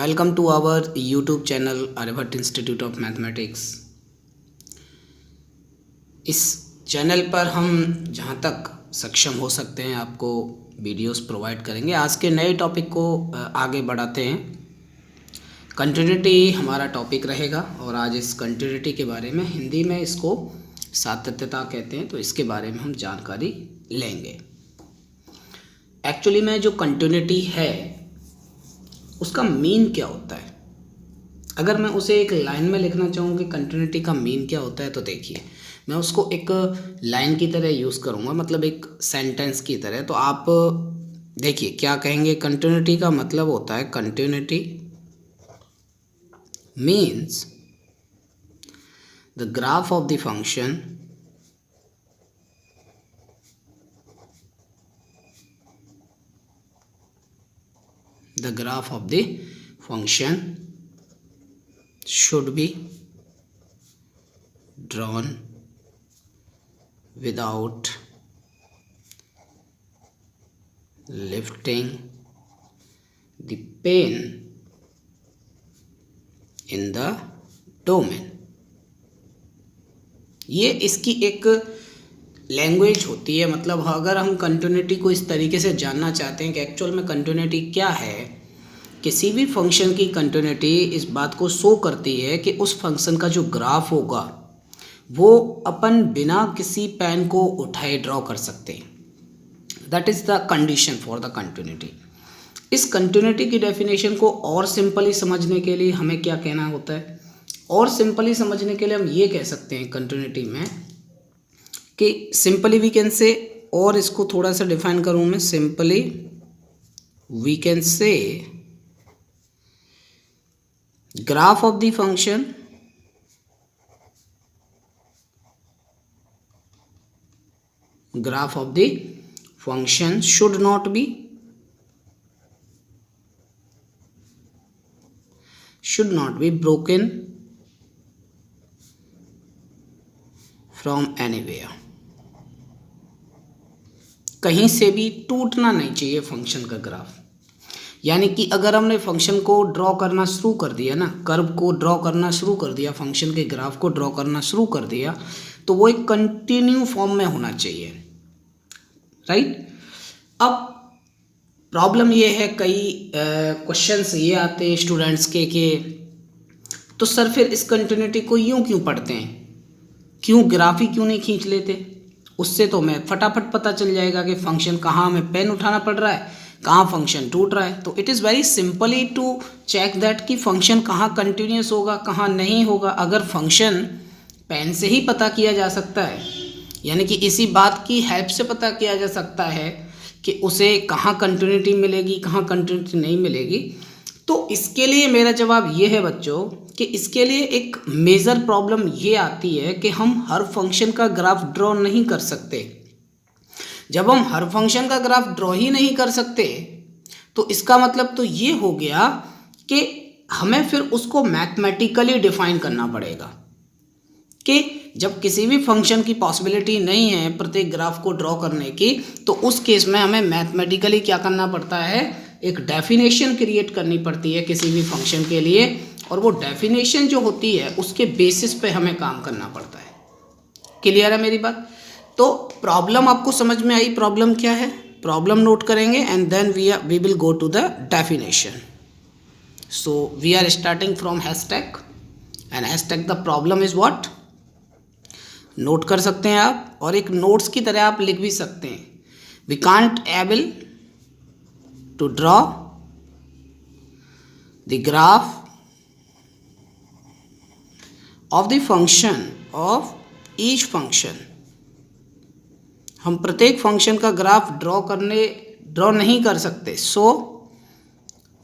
Welcome to our YouTube channel Aryabhatta institute of mathematics. इस channel पर हम जहाँ तक सक्षम हो सकते हैं आपको वीडियोस प्रोवाइड करेंगे। आज के नए टॉपिक को आगे बढ़ाते हैं। कंटिन्यूटी हमारा टॉपिक रहेगा और आज इस कंटिन्यूटी के बारे में, हिंदी में इसको सातत्यता कहते हैं, तो इसके बारे में हम जानकारी लेंगे। एक्चुअली में जो कंटिन्यूटी है उसका मीन क्या होता है, अगर मैं उसे एक लाइन में लिखना चाहूँ कि कंटिन्यूटी का मीन क्या होता है, तो देखिए मैं उसको एक लाइन की तरह यूज़ करूँगा, मतलब एक सेंटेंस की तरह। तो आप देखिए क्या कहेंगे। कंटिन्यूटी का मतलब होता है, continuity means the graph of the function should be drawn without lifting the pen in the domain। ये इसकी एक लैंग्वेज होती है। मतलब अगर हम कंटिन्यूटी को इस तरीके से जानना चाहते हैं कि एक्चुअल में कंटिन्यूटी क्या है, किसी भी फंक्शन की कंटिन्यूटी इस बात को शो करती है कि उस फंक्शन का जो ग्राफ होगा वो अपन बिना किसी पेन को उठाए ड्रॉ कर सकते हैं। That is the condition for the continuity. इस कंटिन्यूटी की डेफिनेशन को और सिंपली समझने के लिए हमें क्या कहना होता है, और सिंपली समझने के लिए हम ये कह सकते हैं कंटिन्यूटी में कि सिंपली वी कैन से, और इसको थोड़ा सा डिफाइन करूँ मैं, simply we can say graph of the function should not be broken from anywhere। कहीं से भी टूटना नहीं चाहिए फंक्शन का ग्राफ। यानी कि अगर हमने फंक्शन को ड्रॉ करना शुरू कर दिया ना, कर्व को ड्रॉ करना शुरू कर दिया, फंक्शन के ग्राफ को ड्रॉ करना शुरू कर दिया, तो वो एक कंटिन्यू फॉर्म में होना चाहिए, राइट। अब प्रॉब्लम ये है, कई क्वेश्चंस ये आते हैं स्टूडेंट्स के कि तो सर फिर इस कंटिन्यूटी को यूं क्यों पढ़ते हैं, क्यों ग्राफ ही क्यों नहीं खींच लेते, उससे तो मैं फटाफट पता चल जाएगा कि फंक्शन कहाँ हमें पेन उठाना पड़ रहा है, कहाँ फंक्शन टूट रहा है। तो it is very simply to check that कि फंक्शन कहाँ कंटिन्यूस होगा, कहाँ नहीं होगा। अगर फंक्शन पेन से ही पता किया जा सकता है, यानी कि इसी बात की हेल्प से पता किया जा सकता है कि उसे कहाँ कंटिन्यूटी मिलेगी, कहाँ कंटिन्यूटी नहीं मिलेगी, तो इसके लिए मेरा जवाब ये है बच्चों कि इसके लिए एक मेजर प्रॉब्लम ये आती है कि हम हर फंक्शन का ग्राफ ड्रॉ नहीं कर सकते। जब हम हर फंक्शन का ग्राफ ड्रॉ ही नहीं कर सकते तो इसका मतलब तो ये हो गया कि हमें फिर उसको मैथमेटिकली डिफाइन करना पड़ेगा कि जब किसी भी फंक्शन की पॉसिबिलिटी नहीं है प्रत्येक ग्राफ को ड्रॉ करने की, तो उस केस में हमें मैथमेटिकली क्या करना पड़ता है, एक डेफिनेशन क्रिएट करनी पड़ती है किसी भी फंक्शन के लिए, और वो डेफिनेशन जो होती है उसके बेसिस पे हमें काम करना पड़ता है। क्लियर है मेरी बात। तो प्रॉब्लम आपको समझ में आई, प्रॉब्लम क्या है, प्रॉब्लम नोट करेंगे and then we will go to the definition. So we are starting from hashtag and hashtag the problem is what. Note कर सकते हैं आप, और एक नोट्स की तरह आप लिख भी सकते हैं। We can't able to draw the graph of the function of each function. हम प्रत्येक फंक्शन का ग्राफ ड्रॉ नहीं कर सकते। So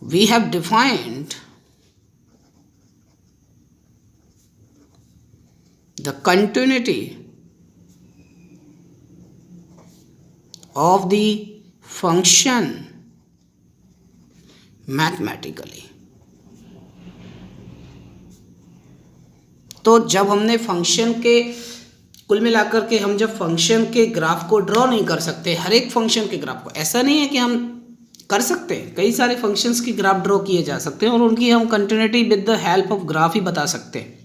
we have defined the continuity of the function mathematically. तो जब हमने फंक्शन के कुल मिलाकर के हम जब फंक्शन के ग्राफ को ड्रॉ नहीं कर सकते, हर एक फंक्शन के ग्राफ को, ऐसा नहीं है कि हम कर सकते हैं, कई सारे फंक्शंस की ग्राफ ड्रॉ किए जा सकते हैं और उनकी हम continuity with the help of graph ही बता सकते हैं।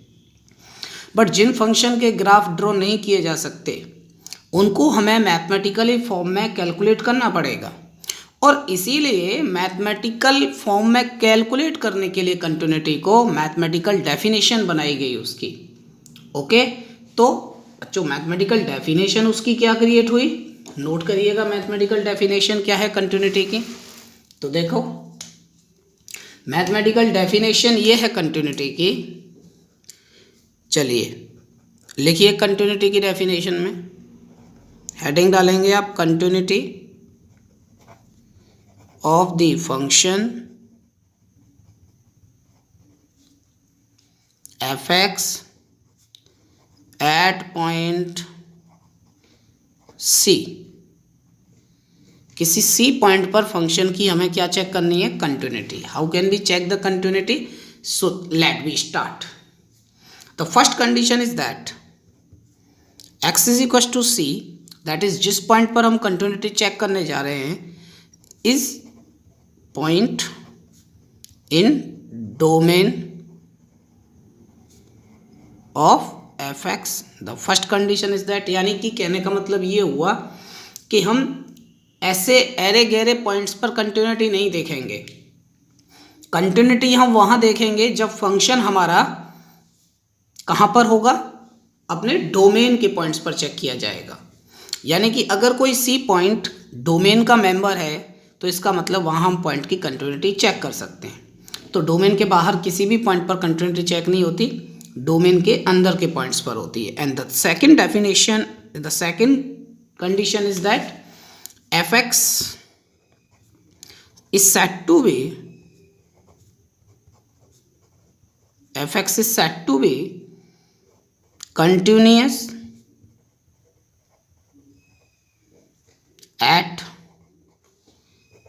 बट जिन फंक्शन के ग्राफ ड्रॉ नहीं किए जा सकते उनको हमें मैथमेटिकली फॉर्म में कैलकुलेट करना पड़ेगा, और इसीलिए मैथमेटिकल फॉर्म में कैलकुलेट करने के लिए कंटिन्यूटी को मैथमेटिकल डेफिनेशन बनाई गई उसकी। ओके, तो बच्चों मैथमेटिकल डेफिनेशन उसकी क्या क्रिएट हुई, नोट करिएगा मैथमेटिकल डेफिनेशन क्या है कंटिन्यूटी की। तो देखो मैथमेटिकल डेफिनेशन ये है कंटिन्यूटी की। चलिए लिखिए कंटिन्यूटी की डेफिनेशन में, हेडिंग डालेंगे आप continuity of the function F X at point C. किसी सी पॉइंट पर फंक्शन की हमें क्या चेक करनी है, continuity. How can we check the continuity, so let we start. The first condition is that x is equal to C, that is जिस point पर हम कंटिन्यूटी चेक करने जा रहे हैं is point in domain of F X. The first condition is that, यानी कि कहने का मतलब ये हुआ कि हम ऐसे अरे गहरे पॉइंट्स पर कंटिन्यूटी नहीं देखेंगे। कंटिन्यूटी हम वहाँ देखेंगे जब फंक्शन हमारा कहाँ पर होगा, अपने डोमेन के पॉइंट्स पर चेक किया जाएगा। यानी कि अगर कोई सी पॉइंट डोमेन का मेंबर है तो इसका मतलब वहाँ हम पॉइंट की कंटिन्यूटी चेक कर सकते हैं। तो डोमेन के बाहर किसी भी पॉइंट पर कंटिन्यूटी चेक नहीं होती, डोमेन के अंदर के पॉइंट्स पर होती है। And the second definition, the second condition is that fx is said to be, fx is said to be continuous at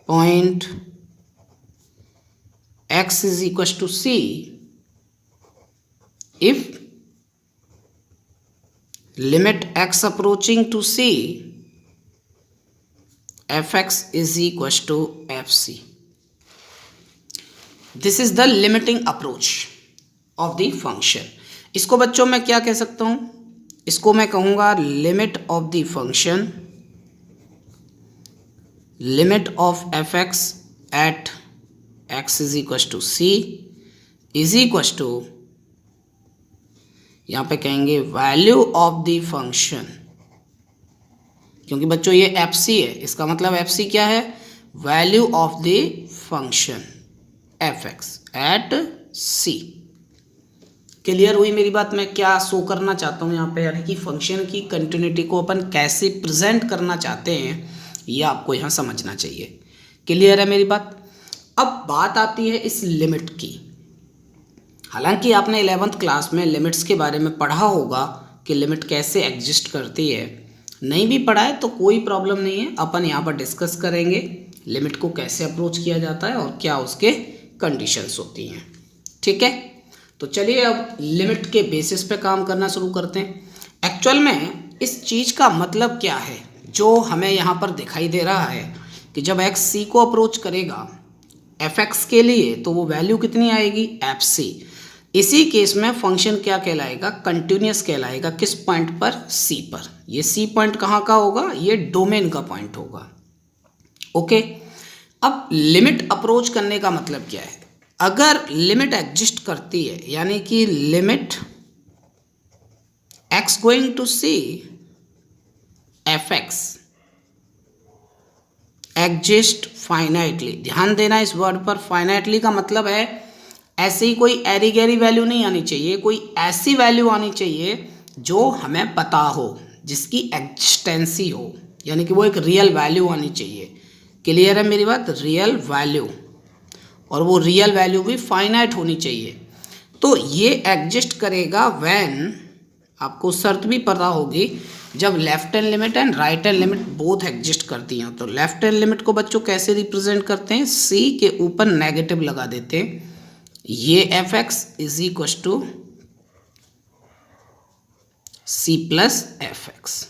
point x is equal to c if limit x approaching to c fx is equal to fc. This is the limiting approach of the function. इसको बच्चों मैं क्या कह सकता हूँ, इसको मैं कहूँगा limit of the function, limit of fx at x is equal to c is equal to, यहाँ पे कहेंगे वैल्यू ऑफ द फंक्शन, क्योंकि बच्चों ये एफ सी है, इसका मतलब एफ सी क्या है, value of the function F X at C. Clear हुई मेरी बात, मैं क्या शो करना चाहता हूँ यहाँ पे, यानी कि फंक्शन की कंटिन्यूटी को अपन कैसे प्रेजेंट करना चाहते हैं ये आपको यहाँ समझना चाहिए। क्लियर है मेरी बात। अब बात आती है इस लिमिट की। हालांकि आपने 11th क्लास में लिमिट्स के बारे में पढ़ा होगा कि लिमिट कैसे एग्जिस्ट करती है, नहीं भी पढ़ा है तो कोई प्रॉब्लम नहीं है, अपन यहाँ पर डिस्कस करेंगे लिमिट को कैसे अप्रोच किया जाता है और क्या उसके कंडीशंस होती हैं। ठीक है, तो चलिए अब लिमिट के बेसिस पे काम करना शुरू करते हैं। एक्चुअल में इस चीज़ का मतलब क्या है जो हमें यहाँ पर दिखाई दे रहा है कि जब एक्स सी को अप्रोच करेगा एफ एक्स के लिए तो वो वैल्यू कितनी आएगी, एफ सी। इसी केस में फंक्शन क्या कहलाएगा, कंटिन्यूअस कहलाएगा। किस पॉइंट पर, सी पर। ये सी पॉइंट कहाँ का होगा, ये डोमेन का पॉइंट होगा। ओके, अब लिमिट अप्रोच करने का मतलब क्या है, अगर लिमिट एग्जिस्ट करती है यानी कि limit X going to C F X exist finitely, ध्यान देना इस वर्ड पर। फाइनाइटली का मतलब है ऐसे ही कोई एरी गैरी वैल्यू नहीं आनी चाहिए, कोई ऐसी वैल्यू आनी चाहिए जो हमें पता हो, जिसकी एग्जिस्टेंसी हो, यानी कि वो एक रियल वैल्यू आनी चाहिए। क्लियर है मेरी बात, रियल वैल्यू, और वो रियल वैल्यू भी फाइनाइट होनी चाहिए। तो ये एग्जिस्ट करेगा व्हेन, आपको शर्त भी पता होगी, जब left hand limit and right hand limit both exist करती हैं। तो लेफ्ट हैंड लिमिट को बच्चों कैसे रिप्रेजेंट करते हैं, सी के ऊपर नेगेटिव लगा देते हैं, ये F X is equal to C plus F X.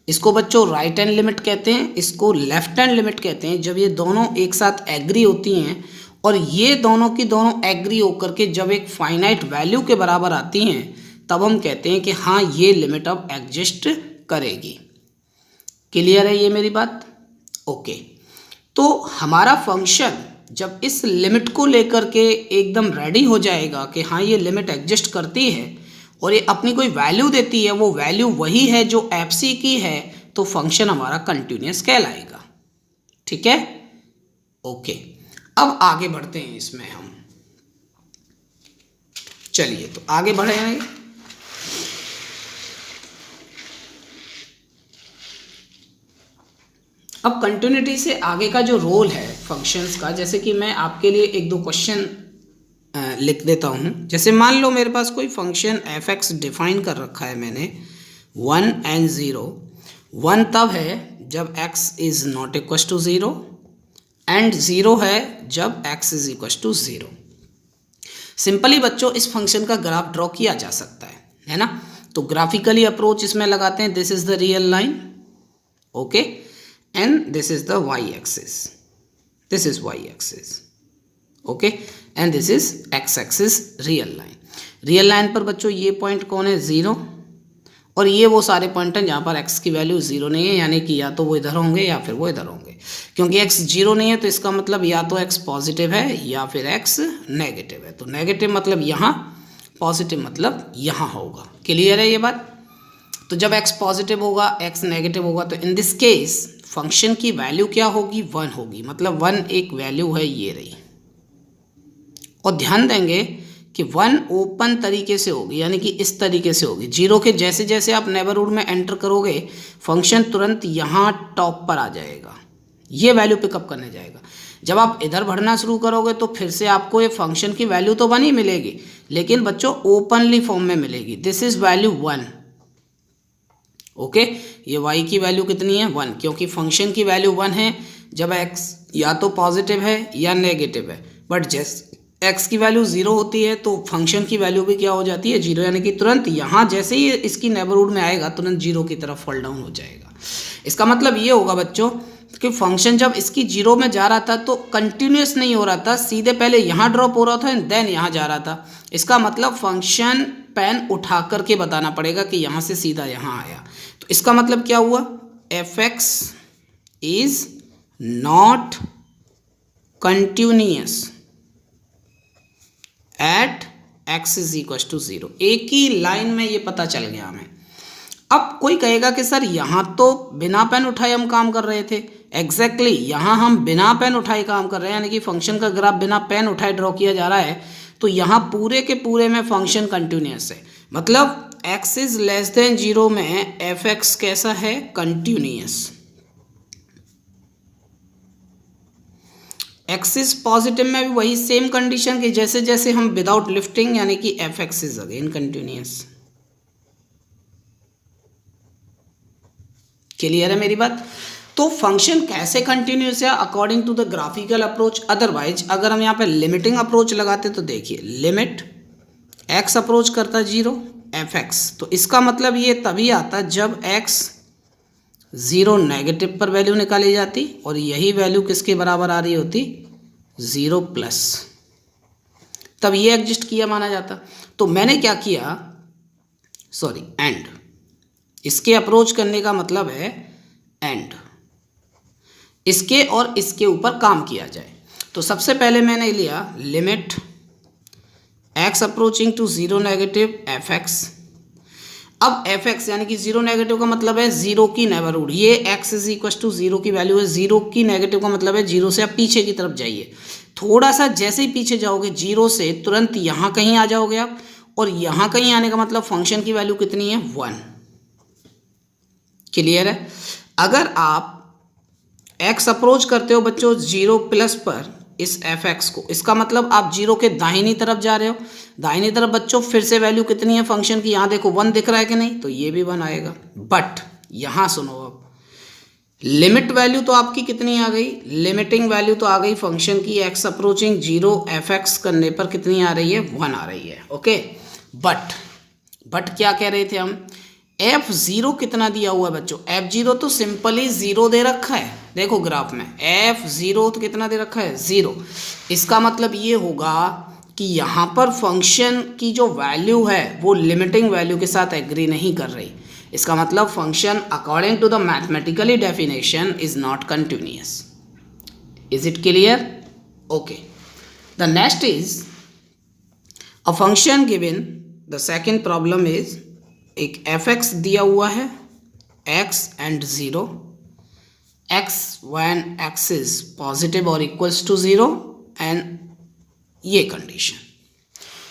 इसको बच्चों राइट हैंड लिमिट कहते हैं, इसको लेफ्ट हैंड लिमिट कहते हैं। जब ये दोनों एक साथ एग्री होती हैं और ये दोनों की दोनों एग्री होकर के जब एक फाइनाइट वैल्यू के बराबर आती हैं, तब हम कहते हैं कि हाँ ये लिमिट अब एग्जिस्ट करेगी। क्लियर है ये मेरी बात? ओके। तो हमारा फंक्शन जब इस लिमिट को लेकर के एकदम रेडी हो जाएगा कि हाँ ये लिमिट एग्जिस्ट करती है और ये अपनी कोई वैल्यू देती है, वो वैल्यू वही है जो एफसी की है, तो फंक्शन हमारा कंटिन्यूअस कहलाएगा। ठीक है, ओके। अब आगे बढ़ते हैं इसमें हम। चलिए तो आगे बढ़े हैं। अब कंटिन्यूटी से आगे का जो रोल है फंक्शंस का, जैसे कि मैं आपके लिए एक दो क्वेश्चन लिख देता हूँ। जैसे मान लो मेरे पास कोई फंक्शन एफ एक्स डिफाइन कर रखा है मैंने 1 and 0। 1 तब है जब x is not equal to 0 and 0 है जब x is equal to 0। Simply बच्चों इस फंक्शन का ग्राफ ड्रॉ किया जा सकता है ना। तो ग्राफिकली अप्रोच इसमें लगाते हैं। This is the real line, okay, and this is the y axis, this is y axis, okay, and this is x axis real line. Real line पर बच्चों ये पॉइंट कौन है? 0, और ये वो सारे पॉइंट हैं जहाँ पर x की वैल्यू 0 नहीं है, यानी कि या तो वो इधर होंगे या फिर वो इधर होंगे। क्योंकि x 0 नहीं है तो इसका मतलब या तो x पॉजिटिव है या फिर x नेगेटिव है। तो नेगेटिव मतलब यहाँ, पॉजिटिव मतलब यहाँ होगा। क्लियर है ये बात? तो जब x पॉजिटिव होगा, x नेगेटिव होगा, तो इन दिस केस फंक्शन की वैल्यू क्या होगी? 1 होगी। मतलब 1 एक वैल्यू है, ये रही। और ध्यान देंगे कि 1 ओपन तरीके से होगी, यानी कि इस तरीके से होगी। 0 के जैसे जैसे आप नेबरहुड में एंटर करोगे, फंक्शन तुरंत यहाँ टॉप पर आ जाएगा, ये वैल्यू पिकअप करने जाएगा। जब आप इधर बढ़ना शुरू करोगे तो फिर से आपको ये फंक्शन की वैल्यू तो 1 ही मिलेगी, लेकिन बच्चों ओपनली फॉर्म में मिलेगी। This is value 1, okay. ये y की वैल्यू कितनी है? 1, क्योंकि फंक्शन की वैल्यू 1 है जब x या तो पॉजिटिव है या नेगेटिव है। बट जैसे x की वैल्यू 0 होती है तो फंक्शन की वैल्यू भी क्या हो जाती है? 0, यानी कि तुरंत यहाँ जैसे ही इसकी नेबरहुड में आएगा तुरंत 0 की तरफ फॉल डाउन हो जाएगा। इसका मतलब ये होगा बच्चों कि फंक्शन जब इसकी 0 में जा रहा था तो कंटिन्यूस नहीं हो रहा था, सीधे पहले यहाँ ड्रॉप हो रहा था एंड देन यहाँ जा रहा था। इसका मतलब फंक्शन पेन उठा करके बताना पड़ेगा कि यहाँ से सीधा यहाँ आया। तो इसका मतलब क्या हुआ? F X is not continuous at x is equal to 0। एक ही लाइन में ये पता चल गया हमें। अब कोई कहेगा कि सर यहाँ तो बिना पेन उठाए हम काम कर रहे थे। एग्जैक्टली यहाँ हम बिना पेन उठाए काम कर रहे हैं, यानी कि फंक्शन का ग्राफ बिना पेन उठाए ड्रॉ किया जा रहा है। तो यहाँ पूरे के पूरे में फंक्शन कंटिन्यूअस है। मतलब x इज लेस देन 0 में एफ एक्स कैसा है? कंटिन्यूअस। x इज पॉजिटिव में भी वही सेम कंडीशन की जैसे जैसे हम विदाउट लिफ्टिंग, यानी कि F X is again continuous. Clear है मेरी बात? तो फंक्शन कैसे कंटिन्यूअस है? According to the graphical approach. Otherwise अगर हम यहाँ पे लिमिटिंग अप्रोच लगाते तो देखिए, लिमिट x अप्रोच करता 0 एफ एक्स, तो इसका मतलब ये तभी आता जब x 0 नेगेटिव पर वैल्यू निकाली जाती और यही वैल्यू किसके बराबर आ रही होती? 0 प्लस, तब ये एग्जिस्ट किया माना जाता। तो मैंने क्या किया, सॉरी एंड, इसके अप्रोच करने का मतलब है एंड, इसके और इसके ऊपर काम किया जाए। तो सबसे पहले मैंने लिया limit x approaching to 0 negative F X. अब एफ एक्स यानी कि 0 नेगेटिव का मतलब है 0 की नेबरहुड। ये x इज इक्वल टू 0 की वैल्यू है। 0 की नेगेटिव का मतलब है 0 से आप पीछे की तरफ जाइए। थोड़ा सा जैसे ही पीछे जाओगे 0 से तुरंत यहाँ कहीं आ जाओगे आप, और यहाँ कहीं आने का मतलब फंक्शन की वैल्यू कितनी है? 1। क्लियर है? अगर आप x अप्रोच करते हो बच्चों 0 प्लस पर इस एफ एक्स को, इसका मतलब आप 0 के दाहिनी तरफ जा रहे हो। दाहिनी तरफ बच्चों फिर से वैल्यू कितनी है फंक्शन की? यहाँ देखो 1 दिख रहा है कि नहीं? तो ये भी 1 आएगा। बट यहाँ सुनो, अब लिमिट वैल्यू तो आपकी कितनी आ गई? लिमिटिंग वैल्यू तो आ गई फंक्शन की x अप्रोचिंग 0 एफ एक्स करने पर कितनी आ रही है? 1 आ रही है। ओके, बट क्या कह रहे थे हम? f0 कितना दिया हुआ है बच्चों? f0 तो सिंपली 0 दे रखा है, देखो ग्राफ में f0 तो कितना दे रखा है? 0। इसका मतलब ये होगा कि यहाँ पर फंक्शन की जो वैल्यू है वो लिमिटिंग वैल्यू के साथ एग्री नहीं कर रही। इसका मतलब function according to the mathematically definition is not continuous. Is it clear? Okay, the next is a function given, the second problem is एक f(x) दिया हुआ है, x and 0, x when x is positive और equals to 0 and ये condition.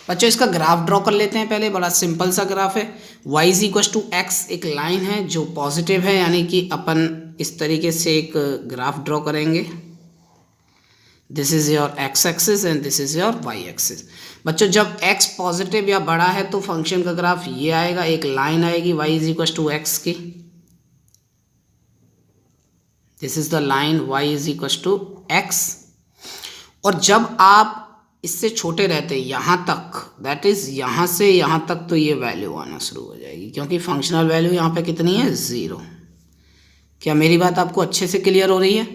बच्चों इसका graph draw कर लेते हैं पहले, बड़ा सिंपल सा ग्राफ है। y is equal to x एक लाइन है जो पॉजिटिव है, यानी कि अपन इस तरीके से एक ग्राफ ड्रॉ करेंगे। This is your x axis and this is your y axis. बच्चों जब x पॉजिटिव या बड़ा है तो फंक्शन का ग्राफ ये आएगा, एक लाइन आएगी y is equal to x की, this is the line y is equal to x। और जब आप इससे छोटे रहते हैं यहाँ तक, दैट इज यहाँ से यहाँ तक, तो ये वैल्यू आना शुरू हो जाएगी, क्योंकि फंक्शनल वैल्यू यहाँ पे कितनी है? 0। क्या मेरी बात आपको अच्छे से क्लियर हो रही है?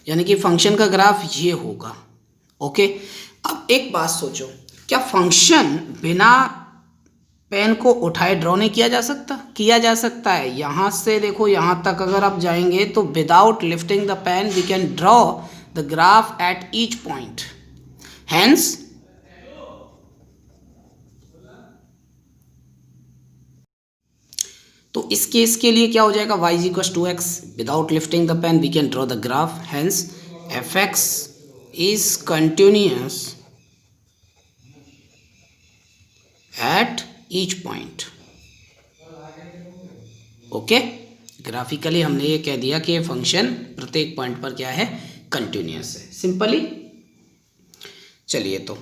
यानी कि फंक्शन का ग्राफ ये होगा। ओके, अब एक बात सोचो, क्या फंक्शन बिना पेन को उठाए ड्रॉ नहीं किया जा सकता? किया जा सकता है। यहाँ से देखो यहाँ तक अगर आप जाएंगे तो without lifting the pen we can draw the graph at each point. Hence, तो इस केस के लिए क्या हो जाएगा? y is equals to x, without lifting the pen we can draw the graph. Hence, f(x) is continuous at each point. Okay, graphically हमने ये कह दिया कि ये फंक्शन प्रत्येक पॉइंट पर क्या है? कंटिन्यूअस है। सिंपली चलिए तो